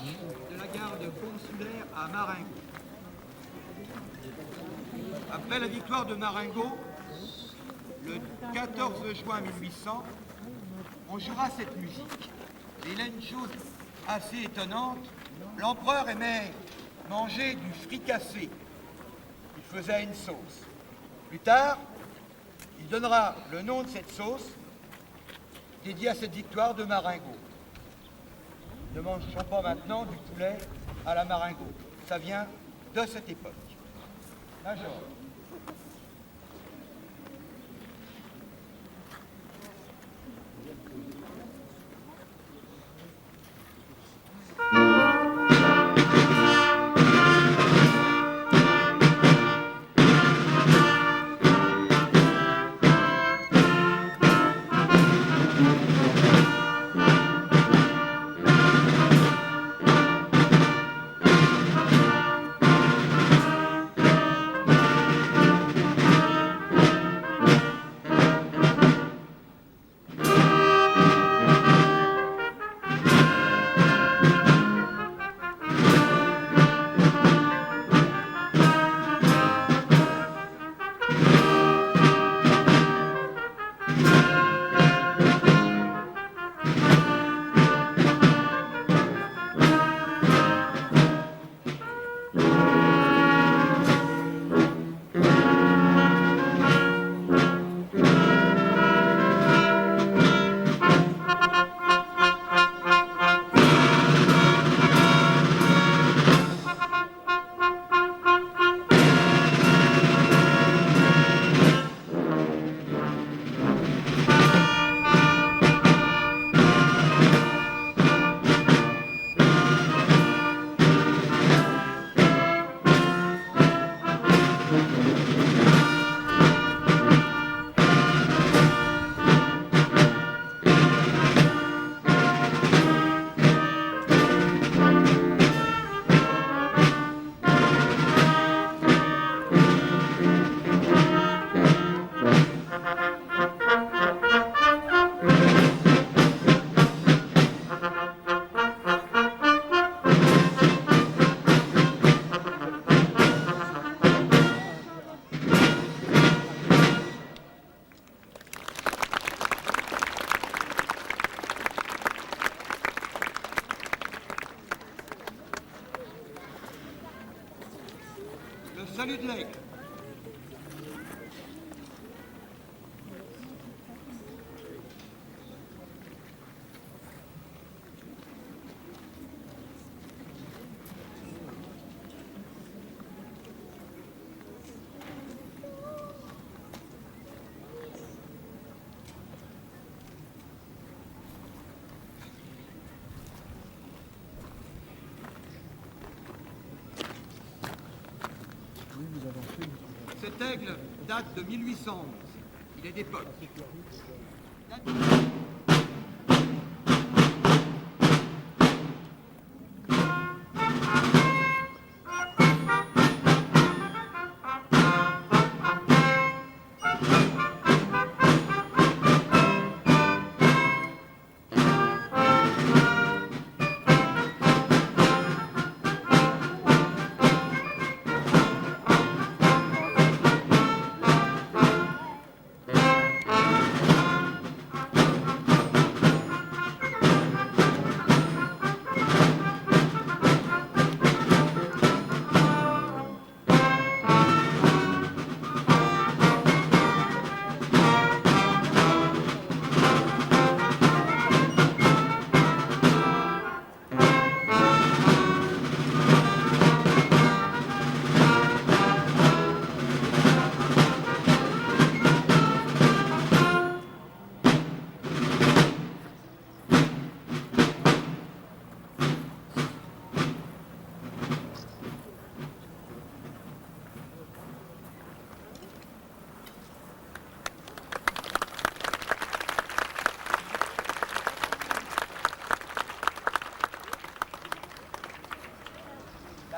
de la garde consulaire à Marengo. Après la victoire de Marengo, le 14 juin 1800, on jouera cette musique. Et il a une chose assez étonnante, l'empereur aimait manger du fricassé. Il faisait une sauce. Plus tard, il donnera le nom de cette sauce dédiée à cette victoire de Marengo. Ne mangeons pas maintenant du poulet à la Marengo. Ça vient de cette époque. Major. Salut de l'aigle. Cet aigle date de 1811. Il est d'époque.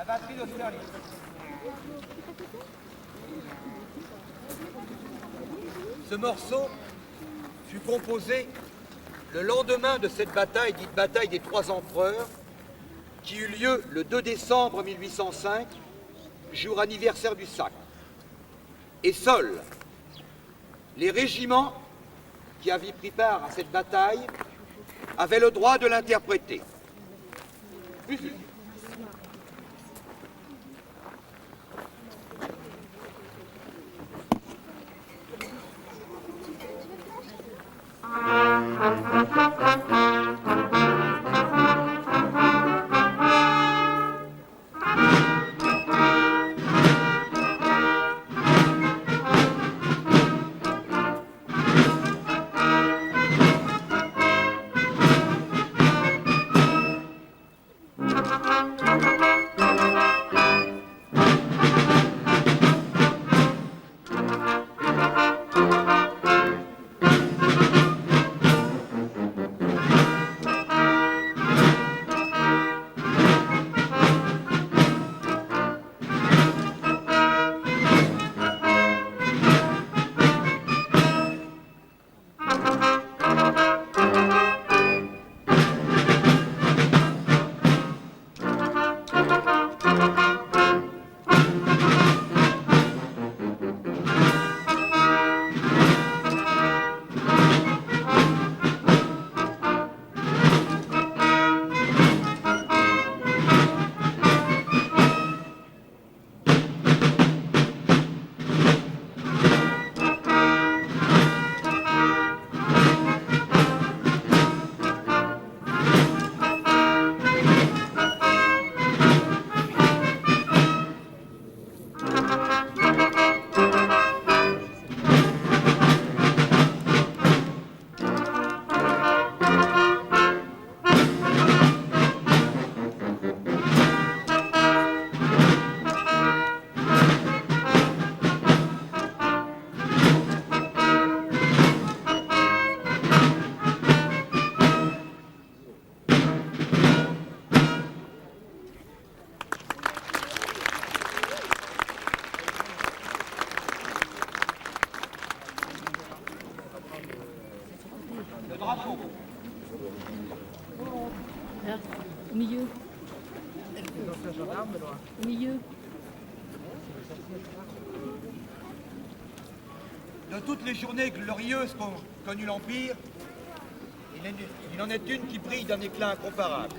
batterie d'Austerlitz. Ce morceau fut composé le lendemain de cette bataille, dite bataille des Trois Empereurs, qui eut lieu le 2 décembre 1805, jour anniversaire du sacre. Et seuls les régiments qui avaient pris part à cette bataille avaient le droit de l'interpréter. Au milieu. Au milieu. De toutes les journées glorieuses qu'ont connu l'Empire, il en est une qui brille d'un éclat incomparable.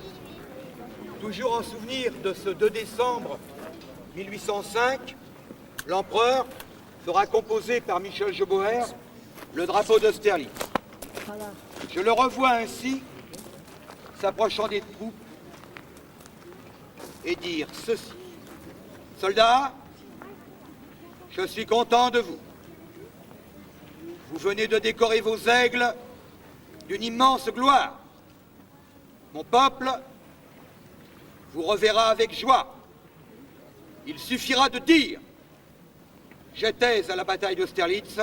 Toujours en souvenir de ce 2 décembre 1805, l'empereur fera composer par Michel Joboer le drapeau d'Austerlitz. Voilà. Je le revois ainsi, s'approchant des troupes, et dire ceci. Soldats, je suis content de vous. Vous venez de décorer vos aigles d'une immense gloire. Mon peuple vous reverra avec joie. Il suffira de dire « J'étais à la bataille d'Austerlitz »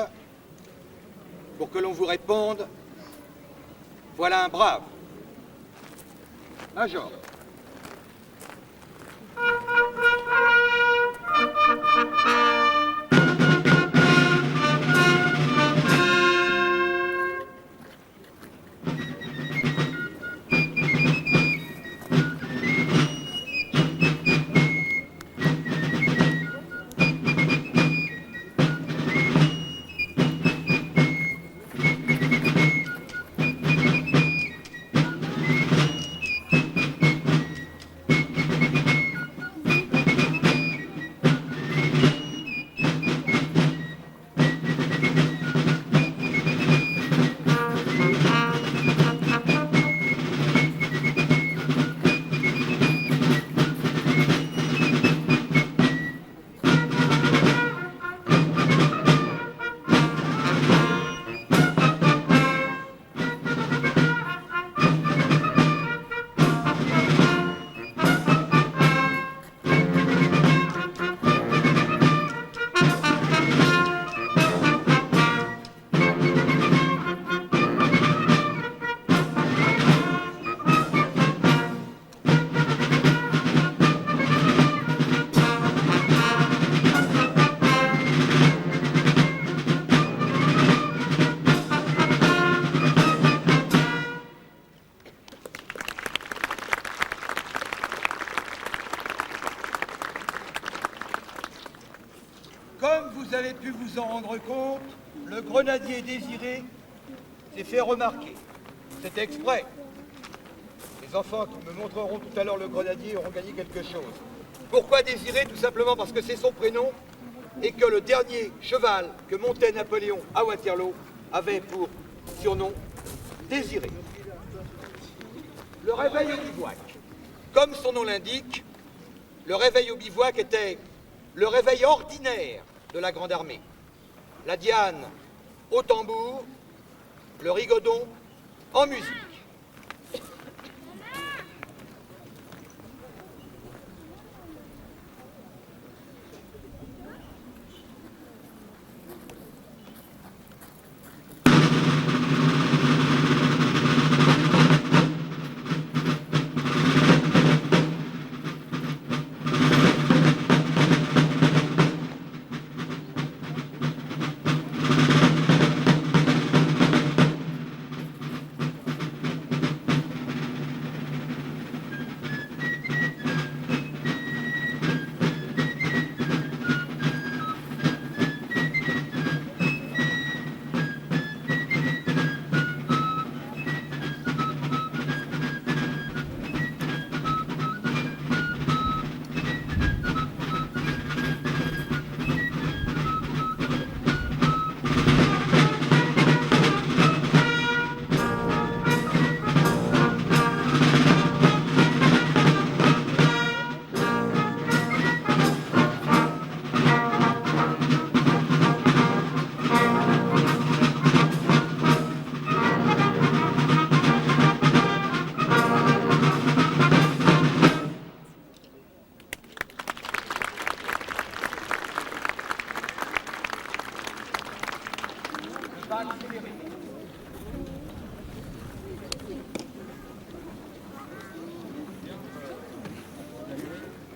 pour que l'on vous réponde « Voilà un brave. » Major. vous en rendre compte, le grenadier Désiré s'est fait remarquer. C'était exprès. Les enfants qui me montreront tout à l'heure le grenadier auront gagné quelque chose. Pourquoi Désiré? Tout simplement parce que c'est son prénom et que le dernier cheval que montait Napoléon à Waterloo avait pour surnom Désiré. Le réveil au bivouac. Comme son nom l'indique, le réveil au bivouac était le réveil ordinaire de la Grande Armée. La Diane au tambour, le rigodon en musique.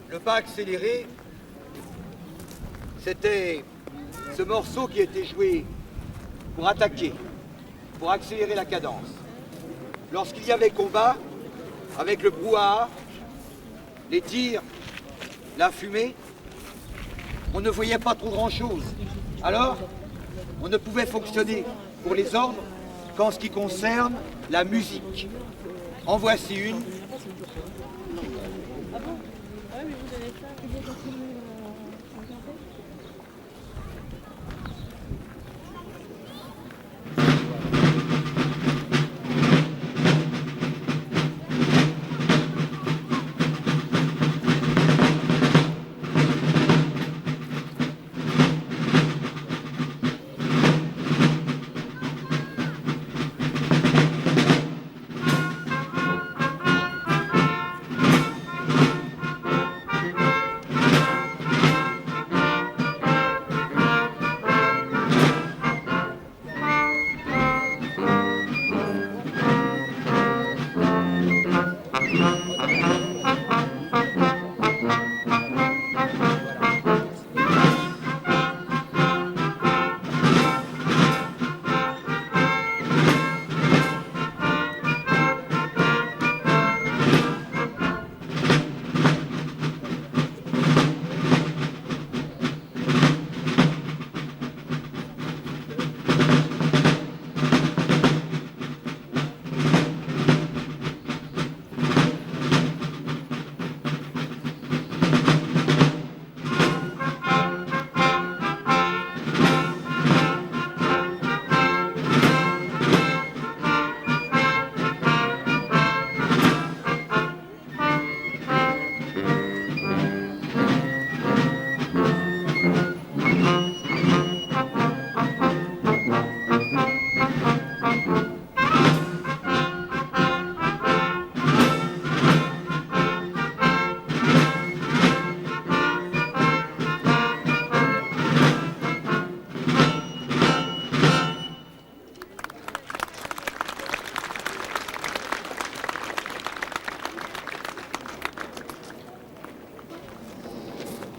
Le pas accéléré, c'était ce morceau qui était joué pour attaquer, pour accélérer la cadence. Lorsqu'il y avait combat, avec le brouhaha, les tirs, la fumée, on ne voyait pas trop grand-chose. Alors, on ne pouvait fonctionner pour les ordres qu'en ce qui concerne la musique. En voici une.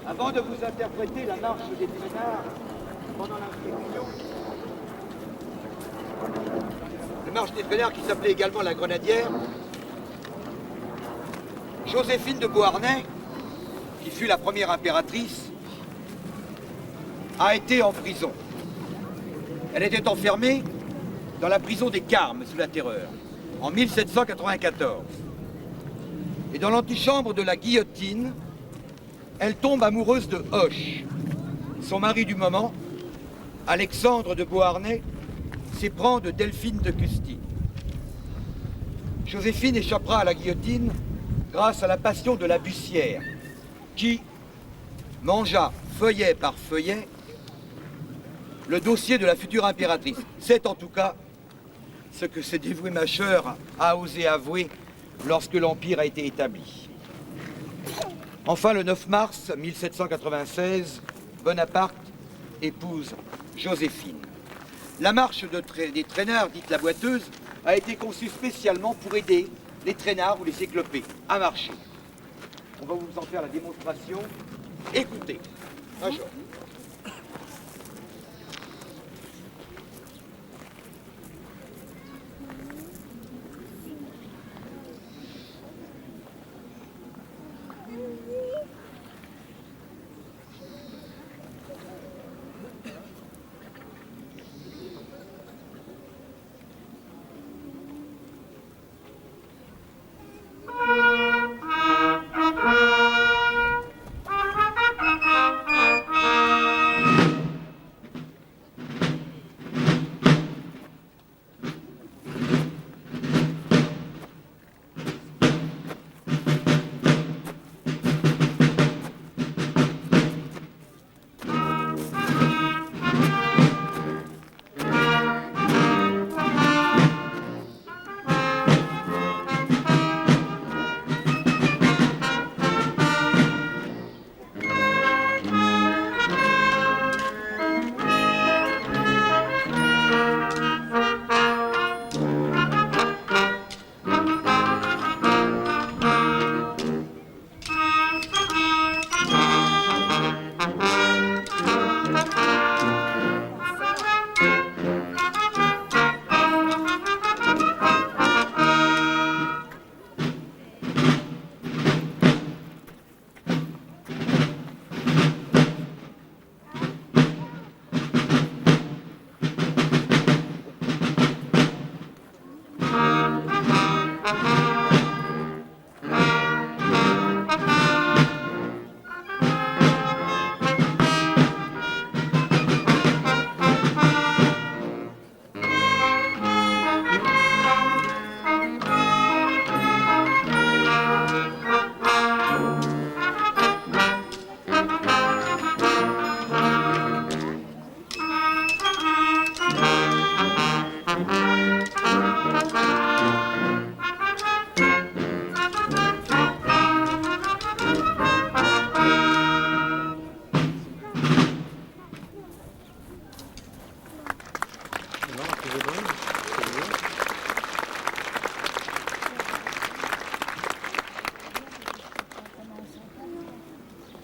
Avant de vous interpréter la marche des traînards pendant l'insurrection, la marche des traînards qui s'appelait également la Grenadière, Joséphine de Beauharnais, qui fut la première impératrice, a été en prison. Elle était enfermée dans la prison des Carmes sous la Terreur, en 1794. Et dans l'antichambre de la guillotine, elle tombe amoureuse de Hoche. Son mari du moment, Alexandre de Beauharnais, s'éprend de Delphine de Custine. Joséphine échappera à la guillotine grâce à la passion de la Bussière, qui mangea feuillet par feuillet le dossier de la future impératrice. C'est en tout cas ce que ce dévoué mâcheur a osé avouer lorsque l'Empire a été établi. Enfin, le 9 mars 1796, Bonaparte épouse Joséphine. La marche des traînards, dite la boiteuse, a été conçue spécialement pour aider les traînards ou les éclopés à marcher. On va vous en faire la démonstration. Écoutez. Major.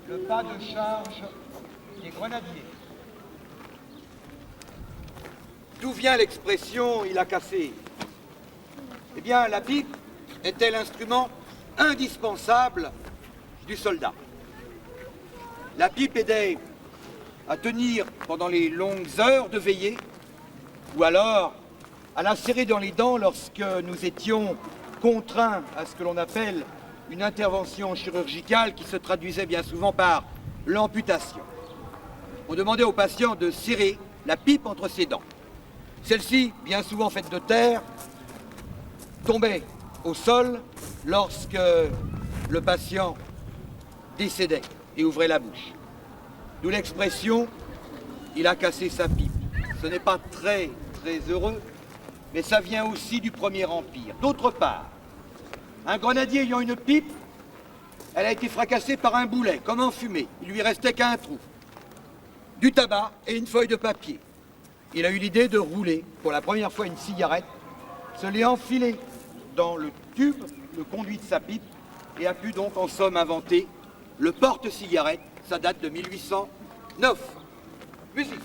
Le pas de charge des grenadiers. D'où vient l'expression « il a cassé » ? Eh bien, la pipe était l'instrument indispensable du soldat. La pipe aidait à tenir pendant les longues heures de veillée, ou alors à la serrer dans les dents lorsque nous étions contraints à ce que l'on appelle une intervention chirurgicale qui se traduisait bien souvent par l'amputation. On demandait aux patients de serrer la pipe entre ses dents. Celle-ci, bien souvent faite de terre, tombait au sol lorsque le patient décédait et ouvrait la bouche. D'où l'expression « il a cassé sa pipe ». Ce n'est pas très heureux, mais ça vient aussi du Premier Empire. D'autre part, un grenadier ayant une pipe, elle a été fracassée par un boulet, comme en fumée. Il lui restait qu'un trou, du tabac et une feuille de papier. Il a eu l'idée de rouler, pour la première fois, une cigarette, se l'est enfilée dans le tube, le conduit de sa pipe, et a pu donc en somme inventer le porte-cigarette. Ça date de 1809. Musique.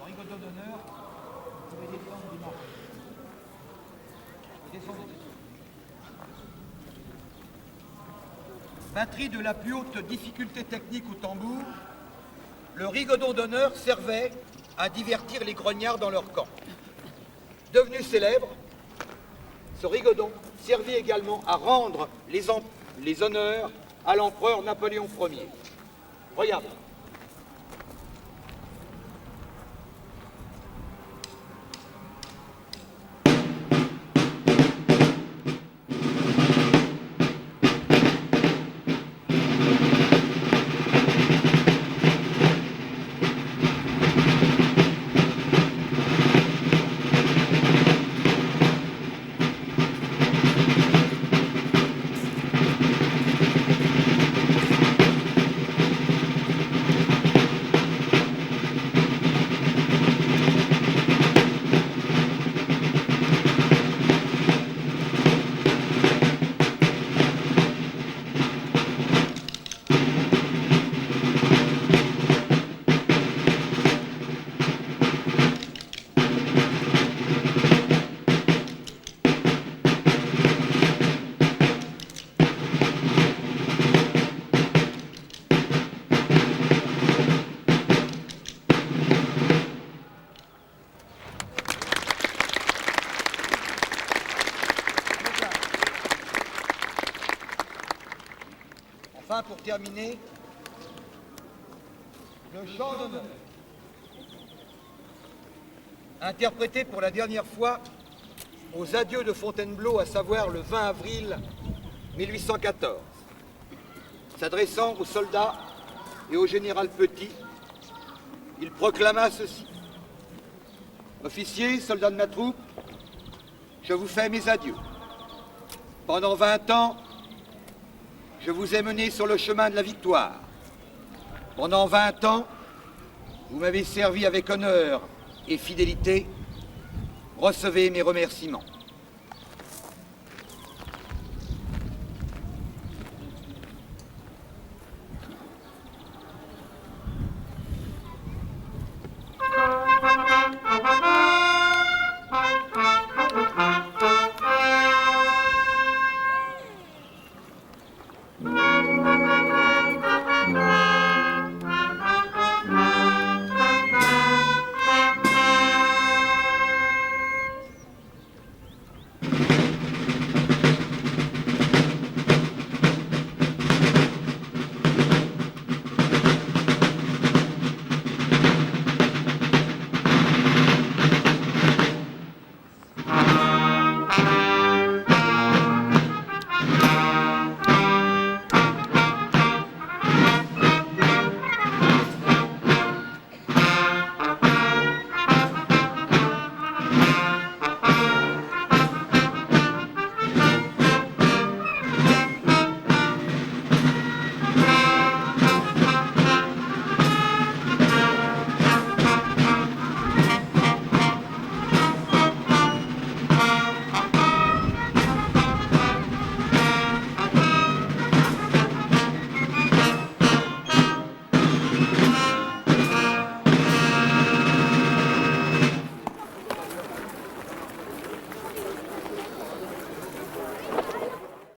rigodon d'honneur, vous pouvez descendre du marché. Descendez. Batterie de la plus haute difficulté technique au tambour, le rigodon d'honneur servait à divertir les grognards dans leur camp. Devenu célèbre, ce rigodon servit également à rendre les honneurs à l'empereur Napoléon Ier. Regardez. Enfin, pour terminer, le chant d'honneur, interprété pour la dernière fois aux adieux de Fontainebleau, à savoir le 20 avril 1814. S'adressant aux soldats et au général Petit, il proclama ceci. Officiers, soldats de ma troupe, je vous fais mes adieux. Pendant 20 ans, je vous ai mené sur le chemin de la victoire. Pendant 20 ans, vous m'avez servi avec honneur et fidélité. Recevez mes remerciements.